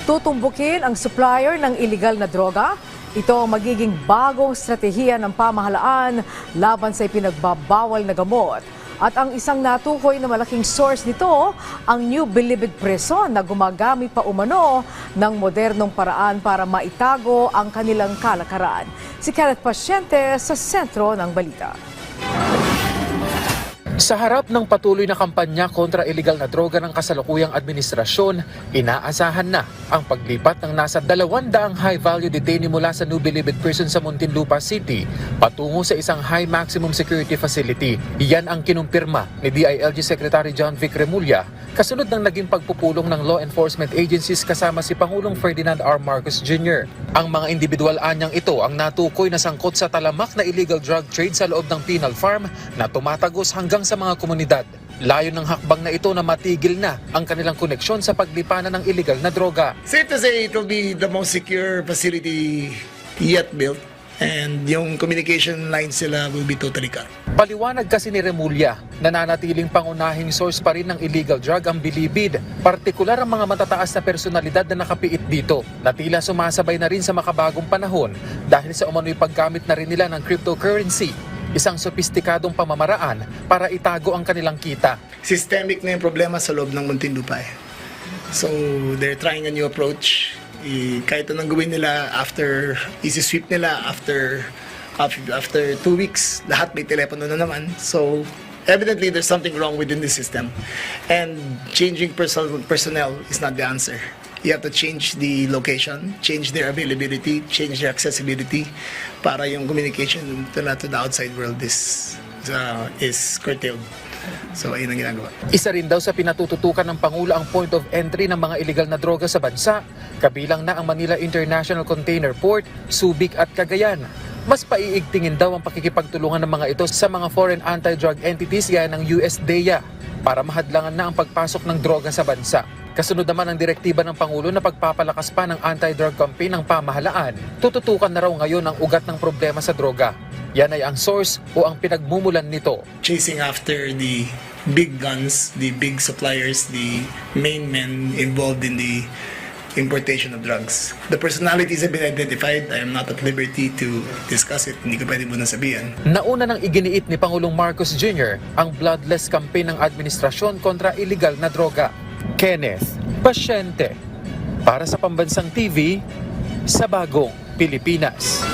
Tutumbukin ang supplier ng iligal na droga. Ito ang magiging bagong estratehiya ng pamahalaan laban sa ipinagbabawal na gamot. At ang isang natukoy na malaking source nito, ang New Bilibid Prison na gumagamit pa umano ng modernong paraan para maitago ang kanilang kalakaran. Si Kenneth Pasyente sa sentro ng balita. Sa harap ng patuloy na kampanya kontra iligal na droga ng kasalukuyang administrasyon, inaasahan na ang paglipat ng nasa 200 high-value detainee mula sa New Bilibid Prison sa Muntinlupa City patungo sa isang high maximum security facility. Iyan ang kinumpirma ni DILG Secretary John Vic Remulla kasunod ng naging pagpupulong ng law enforcement agencies kasama si Pangulong Ferdinand R. Marcos Jr. Ang mga individual anyang ito ang natukoy na sangkot sa talamak na illegal drug trade sa loob ng penal farm na tumatagos hanggang sa mga komunidad. Layo ng hakbang na ito na matigil na ang kanilang koneksyon sa paglipanan ng illegal na droga. Safe to say it will be the most secure facility yet built, and yung communication lines sila will be totally cut. Paliwanag kasi ni Remulla, nananatiling pangunahing source pa rin ng illegal drug ang Bilibid, partikular ang mga matataas na personalidad na nakapiit dito, na tila sumasabay na rin sa makabagong panahon dahil sa umano'y paggamit na rin nila ng cryptocurrency, isang sopistikadong pamamaraan para itago ang kanilang kita. Systemic na yung problema sa loob ng Muntinlupa. So they're trying a new approach. Kahit anong gawin nila isi-sweep nila after 2 weeks, lahat may telepono na naman. So evidently there's something wrong within the system, and changing personnel is not the answer. You have to change the location, change their availability, change their accessibility para yung communication to the outside world is curtailed. So ayun ang ginagawa. Isa rin daw sa pinatututukan ng Pangulo ang point of entry ng mga iligal na droga sa bansa, kabilang na ang Manila International Container Port, Subic at Cagayan. Mas paiigtingin daw ang pakikipagtulungan ng mga ito sa mga foreign anti-drug entities gaya ng USDA para mahadlangan na ang pagpasok ng droga sa bansa. Kasunod naman ang direktiba ng Pangulo na pagpapalakas pa ng anti-drug campaign ng pamahalaan, tututukan na raw ngayon ang ugat ng problema sa droga. Yan ay ang source o ang pinagmumulan nito. Chasing after the big guns, the big suppliers, the main men involved in the importation of drugs. The personalities have been identified. I am not at liberty to discuss it. Hindi ko pwede muna sabihin. Nauna nang iginiit ni Pangulong Marcos Jr. ang bloodless campaign ng administrasyon kontra illegal na droga. Kenneth Pasyente para sa Pambansang TV sa Bagong Pilipinas.